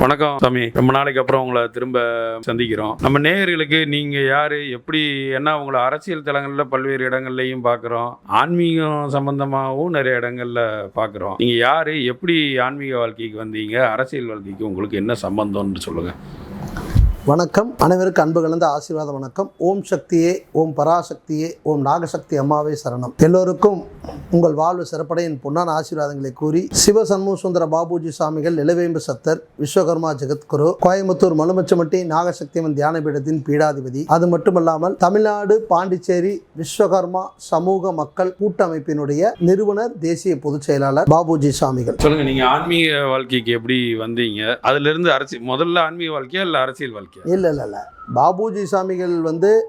வணக்கம் சாமி. ரொம்ப நாளைக்கு அப்புறம் உங்களை திரும்ப சந்திக்கிறோம். நம்ம நேயர்களுக்கு நீங்க யாரு, எப்படி, என்ன உங்களை அரசியல் தளங்கள்ல பல்வேறு இடங்கள்லையும் பார்க்குறோம், ஆன்மீகம் சம்பந்தமாகவும் நிறைய இடங்கள்ல பார்க்குறோம். நீங்க யாரு, எப்படி ஆன்மீக வாழ்க்கைக்கு வந்தீங்க, அரசியல் வாழ்க்கைக்கு உங்களுக்கு என்ன சம்பந்தம்னு சொல்லுங்க. வணக்கம். அனைவருக்கு அன்பு கலந்த ஆசீர்வாத வணக்கம். ஓம் சக்தியே, ஓம் பராசக்தியே, ஓம் நாகசக்தி அம்மாவே சரணம். எல்லோருக்கும் உங்கள் வாழ்வு சிறப்படை என் பொன்னான ஆசீர்வாதங்களை கூறி, சிவ சண்முக சுந்தர பாபுஜி சாமிகள், நிலவேம்பு சத்தர், விஸ்வகர்மா ஜெகத்குரு, கோயம்புத்தூர் மலுமச்சமட்டி நாகசக்தியம்மன் தியான பீடத்தின் பீடாதிபதி, அது மட்டுமல்லாமல் தமிழ்நாடு பாண்டிச்சேரி விஸ்வகர்மா சமூக மக்கள் கூட்டமைப்பினுடைய நிறுவனர், தேசிய பொதுச் செயலாளர் பாபுஜி சாமிகள். சொல்லுங்க, நீங்க ஆன்மீக வாழ்க்கைக்கு எப்படி வந்தீங்க? அதுல இருந்து முதல்ல ஆன்மீக வாழ்க்கையா இல்ல அரசியல் வாழ்க்கையா? இல்லை, பாபுஜி சாமிகள்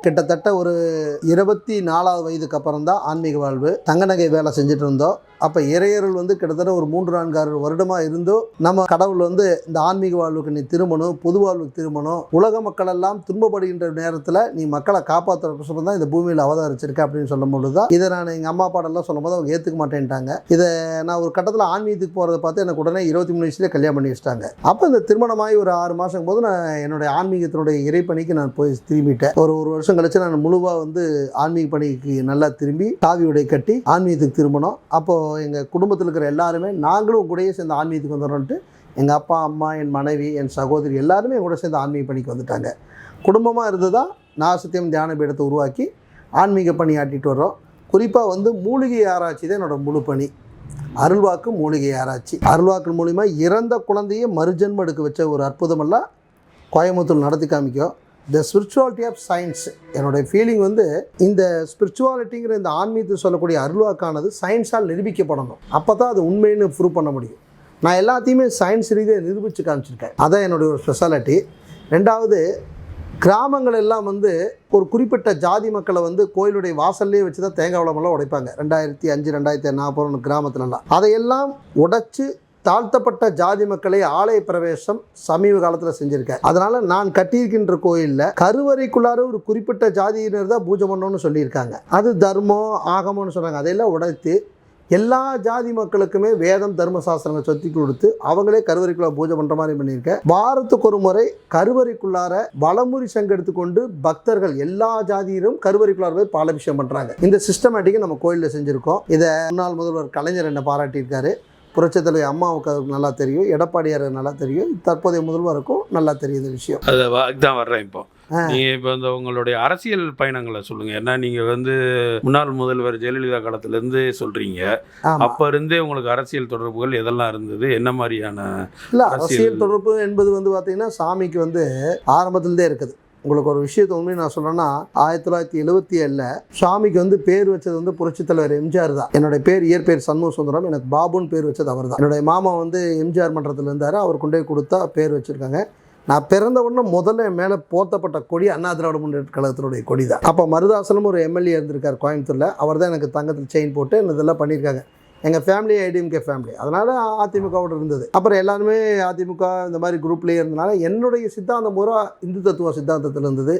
கிட்டத்தட்ட ஒரு 24வது வயதுக்கு அப்புறம் தான் ஆன்மீக வாழ்வு. தங்க நகை வேலை செஞ்சுட்டு இருந்தோம். அப்போ இறையர்கள் கிட்டத்தட்ட ஒரு 3-4 வருடமாக இருந்தோம். நம்ம கடவுள் இந்த ஆன்மீக வாழ்வுக்கு நீ திரும்பணும், பொது வாழ்வுக்கு திரும்பணும், உலக மக்கள் எல்லாம் துன்பப்படுகின்ற நேரத்தில் நீ மக்களை காப்பாற்றுறதுக்கு தான் இந்த பூமியில் அவதரிச்சிருக்க அப்படின்னு சொல்லும் பொழுது தான் இதை நான் எங்கள் அம்மா பாடெல்லாம் சொல்லும் போது அவங்க ஏற்றுக்க மாட்டேன்ட்டாங்க. இதை நான் ஒரு கட்டத்தில் ஆன்மீகத்துக்கு போகிறத பார்த்து எனக்கு உடனே 23 வயசுலேயே கல்யாணம் பண்ணி வச்சிட்டாங்க. அப்போ இந்த திருமணமாகி ஒரு 6 மாதம் போது நான் என்னுடைய ஆன்மீகத்தினுடைய இறைப்பணிக்கு நான் போய் திரும்பிட்டேன். ஒரு வருஷம் கழிச்சு நான் முழுவாக ஆன்மீக பணிக்கு நல்லா திரும்பி காவி உடை கட்டி ஆன்மீகத்துக்கு திரும்பணும். அப்போது எங்கள் குடும்பத்தில் இருக்கிற எல்லாருமே நாங்களும் கூடயே சேர்ந்து ஆன்மீகத்துக்கு வந்துடுறோன்ட்டு எங்கள் அப்பா, அம்மா, என் மனைவி, என் சகோதரி எல்லாருமே என் கூட சேர்ந்து ஆன்மீக பணிக்கு வந்துட்டாங்க. குடும்பமாக இருந்து தான் நாகசக்தியம் தியான பீடத்தை உருவாக்கி ஆன்மீக பணி ஆட்டிட்டு வர்றோம். குறிப்பாக மூலிகை ஆராய்ச்சி தான் என்னோடய முழு பணி. அருள்வாக்கு மூலிகை ஆராய்ச்சி. அருள்வாக்கு மூலிமா இறந்த குழந்தையை மறுஜென்மம் எடுக்க வச்ச ஒரு அற்புதமெல்லாம் கோயம்புத்தூர் நடத்தி காமிக்கும். The spirituality of science. என்னுடைய ஃபீலிங் இந்த ஸ்பிரிச்சுவாலிட்டிங்கிற இந்த ஆன்மீகத்தை சொல்லக்கூடிய அருள்வாக்கானது சயின்ஸால் நிரூபிக்கப்படணும். அப்போ தான் அது உண்மைன்னு ப்ரூவ் பண்ண முடியும். நான் எல்லாத்தையுமே சயின்ஸ் ரீதியாக நிரூபித்து காமிச்சிருக்கேன். அதான் என்னுடைய ஒரு ஸ்பெஷாலிட்டி. ரெண்டாவது, கிராமங்கள் எல்லாம் ஒரு குறிப்பிட்ட ஜாதி மக்களை கோயிலுடைய வாசல்லே வச்சு தான் தேங்காய் வளமெல்லாம் உடைப்பாங்க. 2005, 2004 கிராமத்துலலாம் அதையெல்லாம் உடைச்சு தாழ்த்தப்பட்ட ஜாதி மக்களை ஆலய பிரவேசம் சமீப காலத்தில் செஞ்சுருக்கேன். அதனால் நான் கட்டியிருக்கின்ற கோயிலில் கருவறைக்குள்ளார ஒரு குறிப்பிட்ட ஜாதியினர் தான் பூஜை பண்ணணும்னு சொல்லியிருக்காங்க. அது தர்மம் ஆகமம்னு சொல்கிறாங்க. அதையெல்லாம் உடைத்து எல்லா ஜாதி மக்களுக்குமே வேதம் தர்மசாஸ்திரங்களை சொத்தி கொடுத்து அவங்களே கருவறைக்குள்ளார பூஜை பண்ணுற மாதிரி பண்ணியிருக்கேன். வாரத்துக்கு ஒரு முறை கருவறைக்குள்ளார வலமுறி சங்கு எடுத்துக்கொண்டு பக்தர்கள் எல்லா ஜாதியிலும் கருவறைக்குள்ளார போய் பாலாபிஷேகம் பண்ணுறாங்க. இந்த சிஸ்டமேட்டிக்கை நம்ம கோயிலில் செஞ்சுருக்கோம். இதை முன்னாள் முதல்வர் கலைஞர் என்னை பாராட்டியிருக்காரு. புரட்சித் தலைவர் அம்மாவுக்கு அது நல்லா தெரியும், எடப்பாடியார் நல்லா தெரியும், தற்போதைய முதல்வருக்கும் நல்லா தெரியும் இந்த விஷயம். அதுதான் வர்றேன். நீங்கள் இப்போ உங்களுடைய அரசியல் பயணங்களை சொல்லுங்கள். ஏன்னா நீங்கள் முன்னாள் முதல்வர் ஜெயலலிதா காலத்துலேருந்து சொல்கிறீங்க. அப்போ இருந்தே உங்களுக்கு அரசியல் தொடர்புகள் எதெல்லாம் இருந்தது, என்ன மாதிரியான? இல்லை, அரசியல் தொடர்பு என்பது பார்த்தீங்கன்னா சாமிக்கு ஆரம்பத்துலேருந்தே இருக்குது. உங்களுக்கு ஒரு விஷயத்தை உண்மையை நான் சொல்கிறேன்னா, 1977 சாமிக்கு பேர் வச்சது புரட்சித் தலைவர் எம்ஜிஆர் தான். என்னுடைய பேர் இயற்பெயர் சண்முக சுந்தரம், எனக்கு பாபுன்னு பேர் வச்சது அவர் தான். என்னுடைய மாமா எம்ஜிஆர் மன்றத்தில் இருந்தார். அவர் கொண்டே கொடுத்தா பேர் வச்சுருக்காங்க. நான் பிறந்த உடனே முதல்ல என் மேலே போர்த்தப்பட்ட கொடி அண்ணா திராவிட முன்னேற்ற கழகத்தினுடைய கொடி தான். அப்போ மருதாசனம் ஒரு எம்எல்ஏ இருந்திருக்கார் கோயம்புத்தூரில். அவர் தான் எனக்கு தங்கத்தில் செயின் போட்டு இதெல்லாம் பண்ணியிருக்காங்க. எங்கள் ஃபேமிலி ஐடிஎம்கே ஃபேமிலி, அதனால் அதிமுகவோடு இருந்தது. அப்புறம் எல்லாருமே அதிமுக இந்த மாதிரி குரூப்லேயே இருந்தனால என்னுடைய சித்தாந்தம் பூரா இந்து தத்துவ சித்தாந்தத்தில் இருந்தது,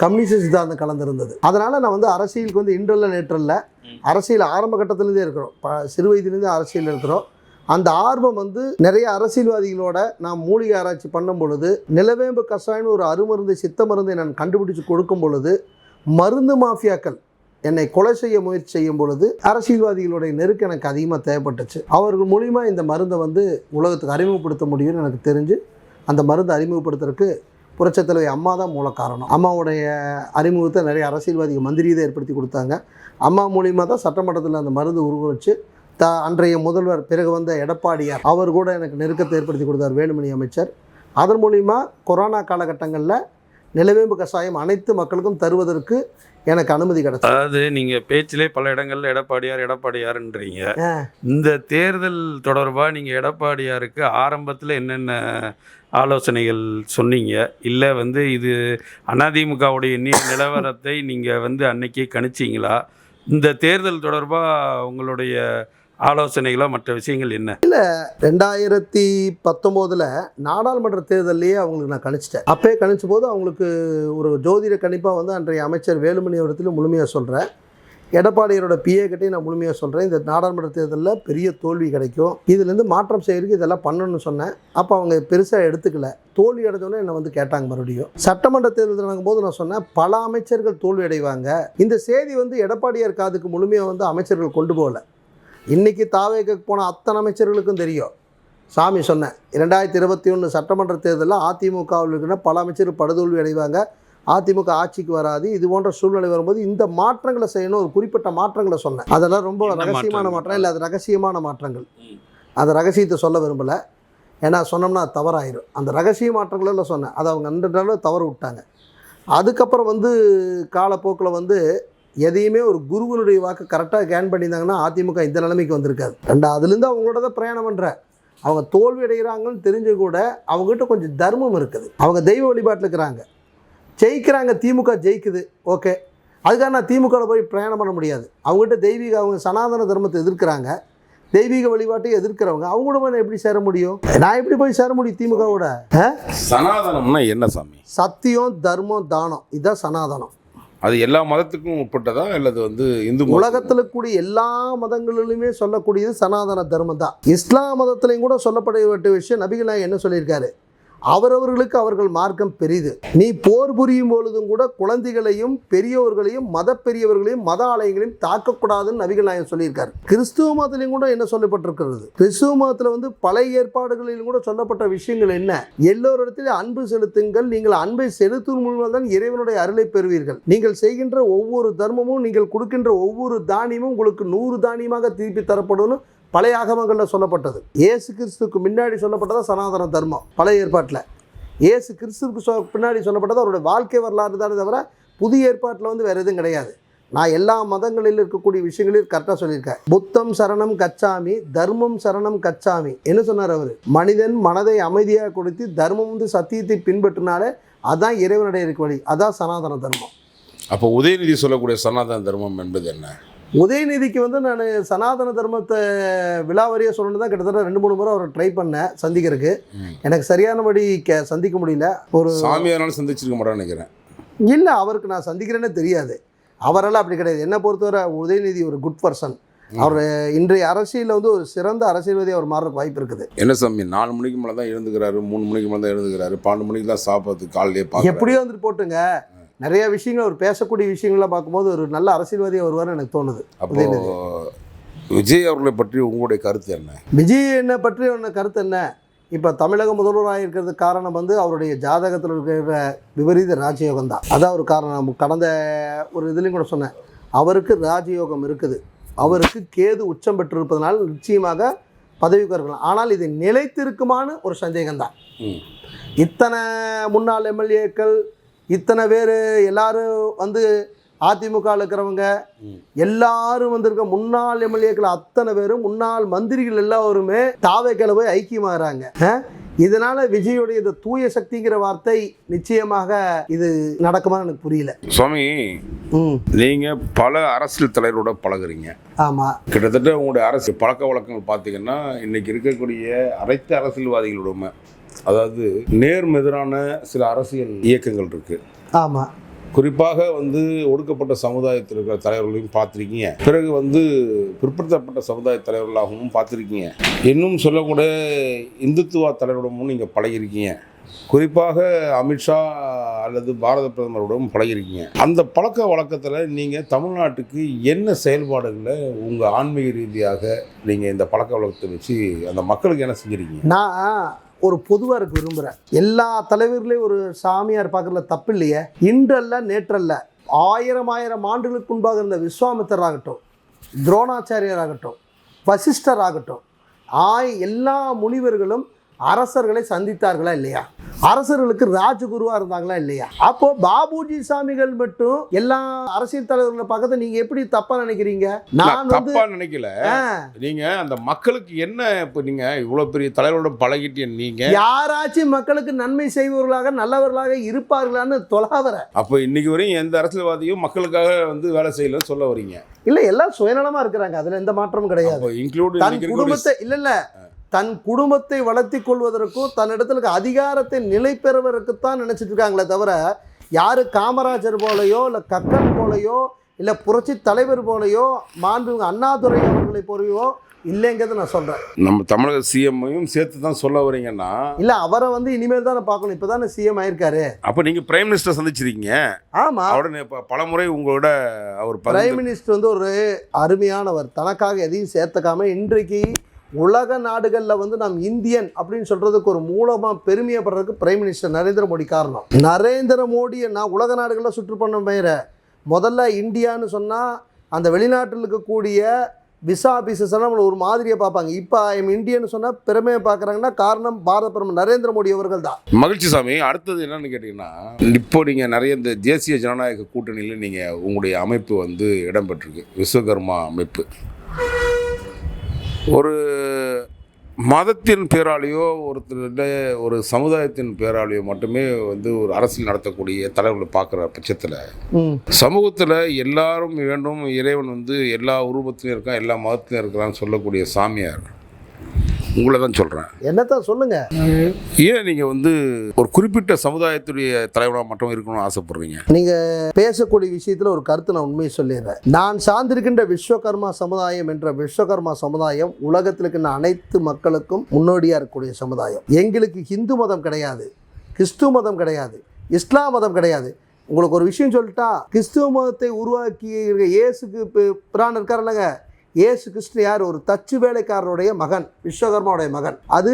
கம்யூனிஸ்ட் சித்தாந்தம் கலந்துருந்தது. அதனால் நான் அரசியலுக்கு இன்றல்ல நேற்றல்ல, அரசியல் ஆரம்ப கட்டத்துலேருந்தே இருக்கிறோம். சிறு வயதுலேருந்து அரசியல் இருக்கிறோம். அந்த ஆர்வம் நிறைய அரசியல்வாதிகளோட நான் மூலிகை ஆராய்ச்சி பண்ணும் பொழுது, நிலவேம்பு கஷாயம்னு ஒரு அருமருந்து சித்த மருந்தை நான் கண்டுபிடிச்சு கொடுக்கும் பொழுது, மருந்து மாஃபியாக்கள் என்னை கொலை செய்ய முயற்சி செய்யும் பொழுது அரசியல்வாதிகளுடைய நெருக்கம் எனக்கு அதிகமாக தேவைப்பட்டுச்சு. அவர்கள் மூலிமா இந்த மருந்தை உலகத்துக்கு அறிமுகப்படுத்த முடியும்னு எனக்கு தெரிஞ்சு அந்த மருந்தை அறிமுகப்படுத்துறதுக்கு புரட்சித் தலைவி அம்மா தான் மூல காரணம். அம்மாவுடைய அறிமுகத்தை நிறைய அரசியல்வாதிகள் மந்திரியை ஏற்படுத்தி கொடுத்தாங்க. அம்மா மூலிமா தான் சட்டமன்றத்தில் அந்த மருந்து உருவச்சு அன்றைய முதல்வர் பிறகு வந்த எடப்பாடியார் அவர் கூட எனக்கு நெருக்கத்தை ஏற்படுத்தி கொடுத்தார், வேலுமணி அமைச்சர். அதன் மூலிமா கொரோனா காலகட்டங்களில் நிலவேம்பு கஷாயம் அனைத்து மக்களுக்கும் தருவதற்கு எனக்கு அனுமதி கிடைச்சது. அதாவது நீங்கள் பேச்சிலே பல இடங்களில் எடப்பாடியார்ன்றீங்க. இந்த தேர்தல் தொடர்பாக நீங்கள் எடப்பாடியாருக்கு ஆரம்பத்தில் என்னென்ன ஆலோசனைகள் சொன்னீங்க? இல்லை இது அதிமுகவுடைய நிலவரத்தை நீங்கள் அன்னைக்கே கணிச்சிங்களா? இந்த தேர்தல் தொடர்பாக உங்களுடைய ஆலோசனைகளோ மற்ற விஷயங்கள் என்ன? இல்லை, 2019 நாடாளுமன்ற தேர்தலையே அவங்களுக்கு நான் கணிச்சிட்டேன். அப்போயே கணிச்ச போது அவங்களுக்கு ஒரு ஜோதிட கணிப்பாக அன்றைய அமைச்சர் வேலுமணி அவரத்தில் முழுமையாக சொல்கிறேன். எடப்பாடியாரோட பிஏ கிட்டே நான் முழுமையாக சொல்கிறேன், இந்த நாடாளுமன்ற தேர்தலில் பெரிய தோல்வி கிடைக்கும், இதுலேருந்து மாற்றம் செய்யறதுக்கு இதெல்லாம் பண்ணணும்னு சொன்னேன். அப்போ அவங்க பெருசாக எடுத்துக்கல. தோல்வி அடைஞ்சோன்னே என்னை வந்து கேட்டாங்க மறுபடியும். சட்டமன்ற தேர்தல் நடக்கும்போது நான் சொன்னேன், பல அமைச்சர்கள் தோல்வி அடைவாங்க. இந்த செய்தி வந்து எடப்பாடியார் காதுக்கு முழுமையாக வந்து அமைச்சர்கள் கொண்டு போகல. இன்றைக்கி தாவேக்கு போன அத்தனை அமைச்சர்களுக்கும் தெரியும். சாமி சொன்னேன், 2021 சட்டமன்ற தேர்தலில் அதிமுகவில் இருக்கிற பல அமைச்சர்கள் படுதோல்வி அடைவாங்க, அதிமுக ஆட்சிக்கு வராது, இது போன்ற சூழ்நிலை வரும்போது இந்த மாற்றங்களை செய்யணும், ஒரு குறிப்பிட்ட மாற்றங்களை சொன்னேன். அதெல்லாம் ரொம்ப ரகசியமான மாற்றம் இல்லை, அது ரகசியமான மாற்றங்கள். அந்த ரகசியத்தை சொல்ல விரும்பலை, ஏன்னா சொன்னோம்னா அது தவறாயிரும். அந்த ரகசிய மாற்றங்களெல்லாம் சொன்னேன், அதை அவங்க 2 நாளில் தவறு விட்டாங்க. அதுக்கப்புறம் வந்து காலப்போக்கில் வந்து எதையுமே ஒரு குருவனுடைய வாக்கு கரெக்டாக கேன் பண்ணியிருந்தாங்கன்னா அதிமுக இந்த நிலைமைக்கு வந்திருக்காது. அதுலேருந்து அவங்களோட தான் பிரயாணம் பண்ணுறேன். அவங்க தோல்வி அடைகிறாங்கன்னு தெரிஞ்சு கூட அவங்ககிட்ட கொஞ்சம் தர்மம் இருக்குது. அவங்க தெய்வ வழிபாட்டில் இருக்கிறாங்க, ஜெயிக்கிறாங்க, திமுக ஜெயிக்குது, ஓகே. அதுக்காக நான் திமுகவில் போய் பிரயாணம் பண்ண முடியாது. அவங்ககிட்ட தெய்வீக, அவங்க சனாதன தர்மத்தை எதிர்க்கிறாங்க, தெய்வீக வழிபாட்டை எதிர்க்கிறவங்க, அவங்க கூட நான் எப்படி சேர முடியும்? நான் எப்படி போய் சேர முடியும் திமுகவோட? சனாதனம்னா என்ன சாமி? சத்தியம், தர்மம், தானம், இதுதான் சனாதனம். அது எல்லா மதத்துக்கும் உட்பட்டதா இல்லது வந்து இந்து உலகத்தில் கூடிய எல்லா மதங்களிலுமே சொல்லக்கூடியது சனாதன தர்மம் தான். இஸ்லாம் மதத்திலையும் கூட சொல்லப்பட வேண்டிய விஷயம், நபிகள் நாயகம் என்ன சொல்லியிருக்காரு, அவரவர்களுக்கு அவர்கள் மார்க்கம் பெரிது. நீ போர் புரியும் பொழுதும் கூட குழந்தைகளையும் பெரியவர்களையும் மத பெரியவர்களையும் மத ஆலயங்களையும் தாக்கக்கூடாதுன்னு நபிகள் நாயகம் சொல்லியிருக்காரு. கிறிஸ்துவ மதத்திலையும் கூட என்ன சொல்லப்பட்டிருக்கிறது, கிறிஸ்துவ மதத்தில் வந்து பழைய ஏற்பாடுகளிலும் கூட சொல்லப்பட்ட விஷயங்கள் என்ன, எல்லோரிடத்திலும் அன்பு செலுத்துங்கள், நீங்கள் அன்பை செலுத்தும் மூலம் தான் இறைவனுடைய அருளை பெறுவீர்கள், நீங்கள் செய்கின்ற ஒவ்வொரு தர்மமும், நீங்கள் கொடுக்கின்ற ஒவ்வொரு தானியமும் உங்களுக்கு 100 தானியமாக திருப்பி தரப்படும் பழைய ஆகமங்களில் சொல்லப்பட்டது. இயேசு கிறிஸ்துக்கு முன்னாடி சொல்லப்பட்டதா சனாதன தர்மம் பழைய ஏற்பாட்டில். இயேசு கிறிஸ்துவுக்கு பின்னாடி சொல்லப்பட்டது அவருடைய வாழ்க்கை வரலாறு தானே தவிர புதிய ஏற்பாட்டில் வந்து வேறு எதுவும் கிடையாது. நான் எல்லா மதங்களில் இருக்கக்கூடிய விஷயங்களையும் கரெக்டாக சொல்லியிருக்கேன். புத்தம் சரணம் கச்சாமி, தர்மம் சரணம் கச்சாமி என்ன சொன்னார் அவர்? மனிதன் மனதை அமைதியாக கொடுத்து தர்மம் வந்து சத்தியத்தை பின்பற்றினாலே அதான் இறைவனுடைய இருக்க வழி, அதான் சனாதன தர்மம். அப்போ உதயநிதி சொல்லக்கூடிய சனாதன தர்மம் என்பது என்ன? உதயநிதிக்கு வந்து நான் சனாதன தர்மத்தை விலாவரியாக சொல்லணும் தான் கிட்டத்தட்ட 2-3 முறை அவரை ட்ரை பண்ணேன் சந்திக்கிறதுக்கு. எனக்கு சரியானபடி சந்திக்க முடியல. ஒரு சாமியாராலும் சந்திச்சிருக்க மாட்டேன்னு நினைக்கிறேன். இல்லை, அவருக்கு நான் சந்திக்கிறேன்னே தெரியாது. அவரெல்லாம் அப்படி கிடையாது. என்னை பொறுத்தவரை உதயநிதி ஒரு குட் பர்சன். அவர் இன்றைய அரசியலில் வந்து ஒரு சிறந்த அரசியல்வாதி அவர் மாறுறதுக்கு வாய்ப்பு இருக்குது. என்ன சாமி 4 மணிக்கு மேலே தான் எழுந்துக்கிறாரு, 3 மணிக்கு மேலே தான் எழுந்துக்கிறாரு, 12 மணிக்கு தான் சாப்பிட்றதுக்கு காலையிலே பார்க்க. எப்படியோ வந்துட்டு போட்டுங்க, நிறைய விஷயங்கள் அவர் பேசக்கூடிய விஷயங்கள்லாம் பார்க்கும்போது ஒரு நல்ல அரசியல்வாதியாக வருவார்னு எனக்கு தோணுது. அப்போ விஜய் அவர்களை பற்றி உங்களுடைய கருத்து என்ன? விஜய் என்ன பற்றி கருத்து என்ன? இப்போ தமிழக முதல்வராக இருக்கிறதுக்கு காரணம் வந்து அவருடைய ஜாதகத்தில் இருக்கிற விபரீத ராஜயோகம் தான். அதான் ஒரு காரணம். கடந்த ஒரு இதுலேயும் கூட சொன்னேன், அவருக்கு ராஜயோகம் இருக்குது, அவருக்கு கேது உச்சம் பெற்றிருப்பதனால் நிச்சயமாக பதவிக்கு இருக்கலாம். ஆனால் இது நிலைத்திருக்குமான்னு ஒரு சந்தேகம்தான். இத்தனை முன்னாள் எம்எல்ஏக்கள், இத்தனை பேர் எல்லாரும் வந்து அதிமுகவில் இருக்கிறவங்க எல்லாரும் வந்திருக்க முன்னாள் எம்எல்ஏக்கள் அத்தனை பேரும், முன்னாள் மந்திரிகள் எல்லாருமே தாவேக்கையில் போய் ஐக்கியமாகறாங்க. இதனால விஜயோடைய இந்த தூய சக்திங்கிற வார்த்தை நிச்சயமாக இது நடக்குமான்னு எனக்கு புரியல. சுவாமி, நீங்க பல அரசியல் தலைவரோட பழகுறீங்க. ஆமா, கிட்டத்தட்ட உங்களுடைய அரசியல் பழக்க வழக்கங்கள் பார்த்தீங்கன்னா இன்னைக்கு இருக்கக்கூடிய அனைத்து அரசியல்வாதிகளோட, அதாவது நேர்மெதிரான சில அரசியல் இயக்கங்கள் இருக்கு. ஆமா, குறிப்பாக வந்து ஒடுக்கப்பட்ட சமுதாயத்தில் இருக்கிற தலைவர்களையும் பார்த்துருக்கீங்க, பிறகு வந்து பிற்படுத்தப்பட்ட சமுதாய தலைவர்களாகவும் பார்த்துருக்கீங்க, இன்னும் சொல்லக்கூடிய இந்துத்துவ தலைவரிடமும் நீங்கள் பழகிருக்கீங்க, குறிப்பாக அமித்ஷா அல்லது பாரத பிரதமரோடும் பழகிருக்கீங்க. அந்த பழக்க வழக்கத்தில் நீங்கள் தமிழ்நாட்டுக்கு என்ன செயல்பாடுகளை உங்கள் ஆன்மீக ரீதியாக நீங்கள் இந்த பழக்க வழக்கத்தை வச்சு அந்த மக்களுக்கு என்ன செஞ்சுருக்கீங்க? நான் ஒரு பொதுவாக இருக்க விரும்புகிறேன். எல்லா தலைவர்களையும் ஒரு சாமியார் பார்க்குறதுல தப்பு இல்லையே. இன்றல்ல நேற்றல்ல, 1000 ஆண்டுகளுக்கு முன்பாக இருந்த விஸ்வாமித்தர் ஆகட்டும், துரோணாச்சாரியர் ஆகட்டும், வசிஷ்டர் ஆகட்டும், எல்லா முனிவர்களும் அரசர்களை சந்தித்தார்களா இல்லையா? அரசர்களுக்கு ராஜகுருவா இருந்தாங்களா இல்லையா? அப்போ பாபுஜி சாமிகள் மட்டும் எல்லா அரசியல் தலைவர்களை பார்க்கறது நீங்க எப்படி தப்பா நினைக்கிறீங்க? நான் தப்பா நினைக்கல. நீங்க அந்த மக்களுக்கு என்ன, இப்ப நீங்க இவ்வளவு பெரிய தலைவரோட பழகிட்டு நீங்க யாராச்சும் மக்களுக்கு நன்மை செய்பவர்களாக நல்லவர்களாக இருப்பார்களான்னு தொலாவற. அப்ப இன்னைக்கு வரையும் எந்த அரசியல்வாதியும் மக்களுக்காக வந்து வேலை செய்யலன்னு சொல்ல வரீங்க? இல்ல, எல்லாம் சுயநலமா இருக்கிறாங்க, அதுல எந்த மாற்றமும் கிடையாது. இன்க்ளூட் குடும்பத்தை இல்ல தன் குடும்பத்தை வளர்த்தி கொள்வதற்கும் தன்னிடத்துல அதிகாரத்தை நிலை பெறுவதற்குத்தான் நினைச்சிட்டு இருக்காங்களே தவிர, யாரு காமராஜர் போலையோ இல்லை கக்கன் போலையோ இல்லை புரட்சி தலைவர் போலையோ மாண்புமிகு அண்ணாதுரை அவர்களை போலையோ இல்லைங்கிறத நான் சொல்கிறேன். நம்ம தமிழக சிஎம்மையும் சேர்த்து தான் சொல்ல வரீங்கன்னா, இல்லை அவரை வந்து இனிமேல் தானே பார்க்கணும், இப்போ தானே சிஎம் ஆயிருக்காரு. அப்போ நீங்கள் பிரைம் மினிஸ்டர் சந்திச்சிருக்கீங்க. ஆமாம், உடனே இப்போ பலமுறை உங்களோட அவர் பிரைம் மினிஸ்டர் வந்து ஒரு அருமையானவர், தனக்காக எதையும் சேர்த்துக்காம இன்றைக்கு உலக நாடுகளில் வந்து நாம் இந்தியன் அப்படின்னு சொல்கிறதுக்கு ஒரு மூலமாக பெருமையப்படுறதுக்கு பிரைம் மினிஸ்டர் நரேந்திர மோடி காரணம். நரேந்திர மோடியை நான் உலக நாடுகளில் சுற்றுப்பண்ண பெயர முதல்ல இந்தியான்னு சொன்னால் அந்த வெளிநாட்டில் இருக்கக்கூடிய விசா ஆஃபீஸர்ஸ் எல்லாம் நம்மளை ஒரு மாதிரியை பார்ப்பாங்க. இப்போ ஐஎம் இந்தியன்னு சொன்னால் பெருமையை பார்க்குறாங்கன்னா காரணம் பாரத பிரதமர் நரேந்திர மோடி அவர்கள் தான். மகிழ்ச்சி சாமி. அடுத்தது என்னன்னு கேட்டிங்கன்னா, இப்போ நீங்கள் நிறைய இந்த தேசிய ஜனநாயக கூட்டணியில் நீங்கள் உங்களுடைய அமைப்பு வந்து இடம்பெற்றிருக்கு, விஸ்வகர்மா அமைப்பு. ஒரு மதத்தின் பேராலேயோ ஒரு சமுதாயத்தின் பேராலேயோ மட்டுமே வந்து ஒரு அரசியல் நடத்தக்கூடிய தலைவர்களை பார்க்குற பட்சத்தில் சமூகத்தில் எல்லாரும் வேண்டும், இறைவன் வந்து எல்லா உருவத்திலையும் இருக்கான், எல்லா மதத்திலையும் இருக்கிறான்னு சொல்லக்கூடிய சாமியார் உங்களை தான் சொல்கிறேன். என்னத்தான் சொல்லுங்க, ஏன் நீங்கள் வந்து ஒரு குறிப்பிட்ட சமுதாயத்துடைய தலைவராக மட்டும் இருக்கணும்னு ஆசைப்படுறீங்க? நீங்கள் பேசக்கூடிய விஷயத்தில் ஒரு கருத்து நான் உண்மையை சொல்லிடுறேன். நான் சார்ந்திருக்கின்ற விஸ்வகர்மா சமுதாயம் என்ற விஸ்வகர்மா சமுதாயம் உலகத்தில் இருக்கின்ற அனைத்து மக்களுக்கும் முன்னோடியாக இருக்கக்கூடிய சமுதாயம். எங்களுக்கு ஹிந்து மதம் கிடையாது, கிறிஸ்துவ மதம் கிடையாது, இஸ்லாம் மதம் கிடையாது. உங்களுக்கு ஒரு விஷயம் சொல்லிட்டா, கிறிஸ்துவ மதத்தை உருவாக்கி இயேசுக்கு பிரான் இருக்காருல்லங்க, இயேசு கிறிஸ்து யார்? ஒரு தச்சு வேலைக்காரருடைய மகன், விஸ்வகர்மாவுடைய மகன். அது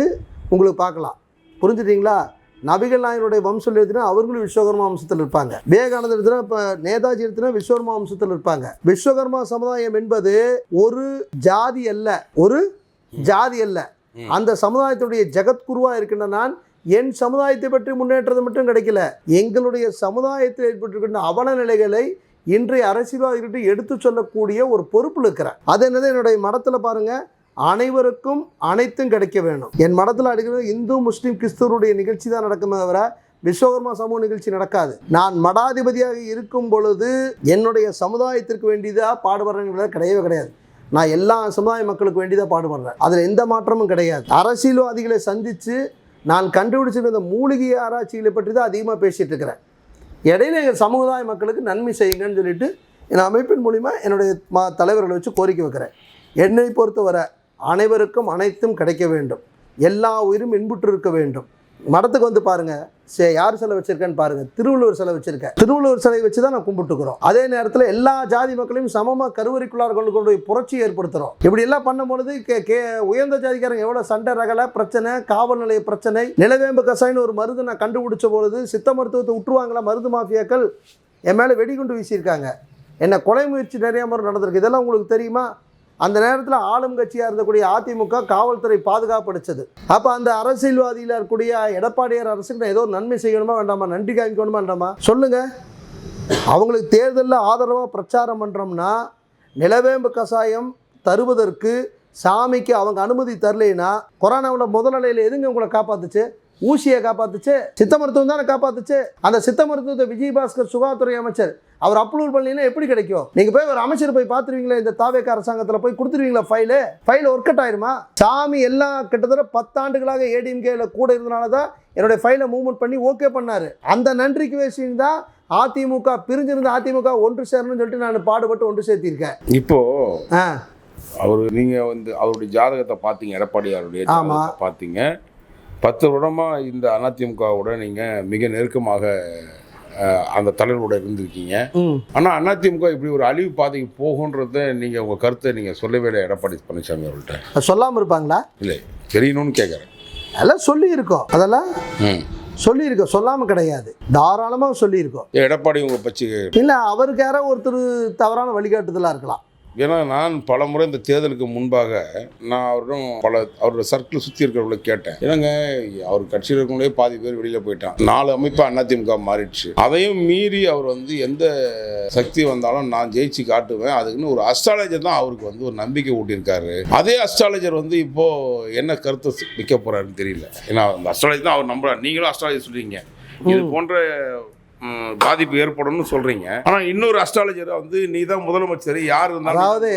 உங்களுக்கு பார்க்கலாம், புரிஞ்சுட்டீங்களா? நபிகள் நாயனுடைய வம்சம் எடுத்துனா அவர்களும் விஸ்வகர்மா வம்சத்தில் இருப்பாங்க. விவேகானந்தர் எடுத்துனா இப்போ நேதாஜி எடுத்துனா விஸ்வகர்மா வம்சத்தில் இருப்பாங்க. விஸ்வகர்மா சமுதாயம் என்பது ஒரு ஜாதி அல்ல, ஒரு ஜாதி அல்ல. அந்த சமுதாயத்துடைய ஜெகத்குருவா இருக்கின்ற நான் என் சமுதாயத்தை பற்றி முன்னேற்றது மட்டும் கிடைக்கல, எங்களுடைய சமுதாயத்தில் ஏற்பட்டிருக்கின்ற அவல நிலைகளை இன்றைய அரசியல்வாதிகிட்ட எடுத்து சொல்லக்கூடிய ஒரு பொறுப்பில் இருக்கிறேன். அது என்னது, என்னுடைய மடத்தில் பாருங்கள், அனைவருக்கும் அனைத்தும் கிடைக்க வேணும். என் மடத்தில் அடிக்கிறது இந்து முஸ்லீம் கிறிஸ்துவருடைய நிகழ்ச்சி தான் நடக்குமே தவிர விஸ்வகர்மா சமூக நிகழ்ச்சி நடக்காது. நான் மடாதிபதியாக இருக்கும் பொழுது என்னுடைய சமுதாயத்திற்கு வேண்டியதாக பாடுபடுறேங்கிறது கிடையவே கிடையாது. நான் எல்லா சமுதாய மக்களுக்கு வேண்டியதாக பாடுபடுறேன், அதில் எந்த மாற்றமும் கிடையாது. அரசியல்வாதிகளை சந்தித்து நான் கண்டுபிடிச்சிருந்த மூலிகை ஆராய்ச்சிகளை பற்றி தான் அதிகமாக பேசிகிட்டு இருக்கிறேன். இடையில எங்கள் சமுதாய மக்களுக்கு நன்மை செய்யுங்கன்னு சொல்லிட்டு என் அமைப்பின் மூலிமா என்னுடைய தலைவர்களை வச்சு கோரிக்கை வைக்கிறேன். என்னை பொறுத்தவரை அனைவருக்கும் அனைத்தும் கிடைக்க வேண்டும், எல்லா உயிரும் இன்புற்று இருக்க வேண்டும். மடத்துக்கு வந்து பாருங்கள், யார் சிலை வச்சுருக்கேன்னு பாருங்கள், திருவள்ளுவர் சிலை வச்சுருக்கேன். திருவள்ளுவர் சிலை வச்சு தான் நான் கும்பிட்டுக்கிறோம். அதே நேரத்தில் எல்லா ஜாதி மக்களையும் சமமாக கருவறைக்குள்ளார் கொண்டு புரட்சி ஏற்படுத்துகிறோம். இப்படி எல்லாம் பண்ணும்பொழுது உயர்ந்த ஜாதிக்காரங்க எவ்வளோ சண்டை ரகலை பிரச்சனை, காவல் நிலைய பிரச்சனை, நிலவேம்பு கசாயின்னு ஒரு மருந்து நான் கண்டுபிடிச்ச பொழுது சித்த மருத்துவத்தை விட்டுருவாங்களா மருந்து மாஃபியாக்கள் என் மேலே வெடிகுண்டு வீசியிருக்காங்க. என்ன கொலை முயற்சி நிறைய முறை நடந்திருக்கு. இதெல்லாம் உங்களுக்கு தெரியுமா? அந்த நேரத்தில் ஆளும் கட்சியாக இருந்தக்கூடிய அதிமுக காவல்துறை பாதுகாப்படுச்சது. அப்போ அந்த அரசியல்வாதியில் இருக்கக்கூடிய எடப்பாடியார் அரசுக்கு நான் ஏதோ நன்மை செய்யணுமா வேண்டாமா, நன்றி காமிக்கணுமா வேண்டாமா சொல்லுங்கள். அவங்களுக்கு தேர்தலில் ஆதரவாக பிரச்சாரம் பண்ணுறோம்னா நிலவேம்பு கசாயம் தருவதற்கு சாமிக்கு அவங்க அனுமதி தரலைன்னா கொரோனாவில் முதல் நிலையில் எதுங்க உங்களை காப்பாற்றுச்சு? ஊசியை காப்பாற்றுச்சு, சித்த மருத்துவம் தானே காப்பாற்றுச்சு. அந்த சித்த மருத்துவத்தை விஜயபாஸ்கர் சுகாதாரத்துறை அமைச்சர் அவர் அப்ரூவல் பண்ணீங்கன்னா எப்படி கிடைக்கும்? நீங்கள் போய் ஒரு அமைச்சர் போய் பார்த்துருவீங்களா? இந்த தாவேக அரசாங்கத்தில் போய் கொடுத்துருவீங்களா? ஃபைல் ஒர்க் அவுட் ஆயிருமா? சாமி எல்லாம் கிட்டத்தட்ட 10 ஆண்டுகளாக ஏடிஎம்கேல கூட இருந்தனால தான் என்னுடைய ஃபைலை மூவ்மெண்ட் பண்ணி ஓகே பண்ணார். அந்த நன்றிக்கு விஷயம் தான் அதிமுக பிரிஞ்சிருந்த அதிமுக ஒன்று சேரணும்னு சொல்லிட்டு நான் பாடுபட்டு ஒன்று சேர்த்திருக்கேன். இப்போது அவர் நீங்கள் வந்து அவருடைய ஜாதகத்தை பார்த்தீங்க, எடப்பாடியாருடைய ஜாதகத்தை பார்த்தீங்க. 10 வருடமாக இந்த அதிமுகவோட நீங்கள் மிக நெருக்கமாக அந்த தலைவரோட இருந்திருக்கீங்க. ஆனால் அதிமுக இப்படி ஒரு அழிவு பாதைக்கு போகுன்றத நீங்கள் உங்கள் கருத்தை நீங்கள் சொல்லவே இல்லை எடப்பாடி பழனிசாமி அவர்கள்ட்ட. சொல்லாமல் இருப்பாங்களா? இல்லை, தெரியணும்னு கேட்குறேன். அதெல்லாம் சொல்லியிருக்கோம், அதெல்லாம் சொல்லியிருக்கோம், சொல்லாமல் கிடையாது, தாராளமாக சொல்லியிருக்கோம். எடப்பாடி உங்கள் பற்றி இல்லை, அவருக்கு யாரோ ஒருத்தர் தவறான வழிகாட்டுதலாக இருக்கலாம். ஏன்னா நான் பல முறை இந்த தேர்தலுக்கு முன்பாக நான் அவரோட சர்க்கிள் சுற்றி இருக்கிறவங்கள கேட்டேன். ஏன்னாங்க அவர் கட்சியில் இருக்கிறவங்களே பாதி பேர் வெளியில் போயிட்டான், 4 அமைப்பு அதிமுக மாறிடுச்சு. அதையும் மீறி அவர் வந்து எந்த சக்தி வந்தாலும் நான் ஜெயிச்சு காட்டுவேன், அதுக்குன்னு ஒரு அஸ்ட்ராலஜர் தான் அவருக்கு வந்து ஒரு நம்பிக்கை ஊட்டியிருக்காரு. அதே அஸ்ட்ராலஜர் வந்து இப்போது என்ன கருத்தை விற்க போகிறாருன்னு தெரியல. ஏன்னா அந்த அஸ்ட்ராலஜி தான் அவர் நம்புறாரு. நீங்களும் அஸ்ட்ராலஜி சொல்கிறீங்க, இது போன்ற பாதிப்பு ஏற்படும்னு சொல்றீங்க. ஆனா இன்னொரு அஸ்ட்ராலஜர் வந்து நீ தான் முதலமைச்சர் யார் இருந்தாலும், அதாவது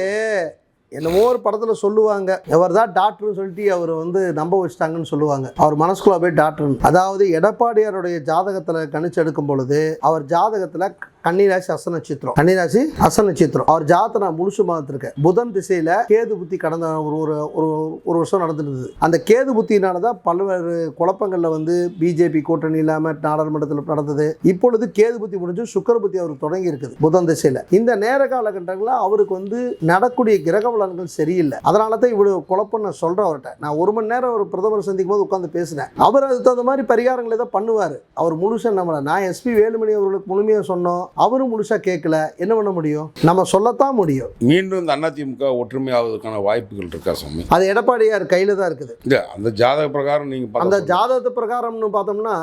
என்னமோ ஒரு படத்தில் சொல்லுவாங்க, அவர் தான் டாக்டர்னு சொல்லிட்டு அவர் வந்து நம்ப வச்சுட்டாங்கன்னு சொல்லுவாங்க. அவர் மனசுக்குள்ள போய் டாக்டர். அதாவது எடப்பாடியாருடைய ஜாதகத்தில் கணிச்சு எடுக்கும் பொழுது அவர் ஜாதகத்தில் கன்னிராசி அஸ்த நட்சத்திரம், கன்னிராசி அஸ்த நட்சத்திரம். அவர் ஜாதகத்தை நான் முழுசு பார்த்துருக்கேன். புதன் திசையில கேது புத்தி கடந்த ஒரு வருஷம் நடந்துட்டு இருந்தது. அந்த கேது புத்தினாலதான் பல்வேறு குழப்பங்கள்ல வந்து பிஜேபி கூட்டணி இல்லாம நாடாளுமன்றத்தில் நடந்தது. இப்பொழுது கேது புத்தி முடிஞ்சு சுக்கிர புத்தி அவருக்கு தொடங்கி இருக்குது புதன் திசையில. இந்த நேர காலகட்டங்களில் அவருக்கு வந்து நடக்கூடிய கிரக பலன்கள் சரியில்லை. அதனால தான் இவ்வளவு குழப்பம் நான் சொல்றேன் அவர்கிட்ட. நான் 1 மணி நேரம் ஒரு பிரதமர் சந்திக்கும் போது உட்காந்து பேசினேன். அவர் அதுக்கு தகுந்த மாதிரி பரிகாரங்களை தான் பண்ணுவார். அவர் முழுசா நம்மள நான் எஸ்பி வேலுமணி அவர்களுக்கு முழுமையாக சொன்னோம், அவரும் முழுசா கேட்கல. என்ன பண்ண முடியும்? நம்ம சொல்லத்தான் முடியும். மீண்டும் இந்த அதிமுக ஒற்றுமையாவதற்கான வாய்ப்புகள் இருக்கா சாமி? அது எடப்பாடியார் கையில தான் இருக்குது. இல்ல அந்த ஜாதக பிரகாரம் நீங்க அந்த ஜாதகத்து பிரகாரம்னு பார்த்தோம்னா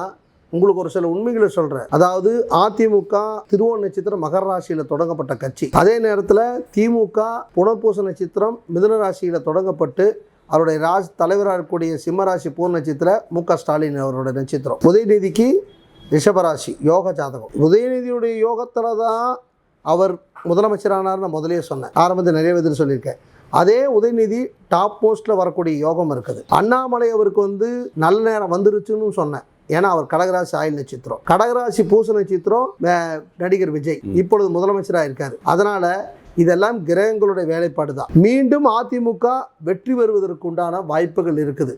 உங்களுக்கு ஒரு சில உண்மைகளை சொல்றேன். அதாவது அதிமுக திருவோண நட்சத்திரம் மகர ராசியில தொடங்கப்பட்ட கட்சி. அதே நேரத்தில் திமுக புனர்பூச நட்சத்திரம் மிதுன ராசியில தொடங்கப்பட்டு அவருடைய தலைவராக இருக்கக்கூடிய சிம்மராசி பூர்ண நட்சத்திர மு.க. ஸ்டாலின் அவருடைய நட்சத்திரம். உதயநிதிக்கு ரிஷபராசி யோக ஜாதகம். உதயநிதியுடைய யோகத்துல தான் அவர் முதலமைச்சரானார். நான் முதலே சொன்னேன், ஆரம்பத்தில் நிறைய விதத்தில் சொல்லியிருக்கேன். அதே உதயநிதி டாப் போஸ்ட்ல வரக்கூடிய யோகம் இருக்குது. அண்ணாமலை அவருக்கு வந்து நல்ல நேரம் வந்துருச்சுன்னு சொன்னேன். ஏன்னா அவர் கடகராசி ஆயுள் நட்சத்திரம், கடகராசி பூச நட்சத்திரம் நடிகர் விஜய் இப்பொழுது முதலமைச்சராக இருக்காரு. அதனால இதெல்லாம் கிரகங்களுடைய வேலைப்பாடு தான். மீண்டும் அதிமுக வெற்றி பெறுவதற்கு உண்டான வாய்ப்புகள் இருக்குது.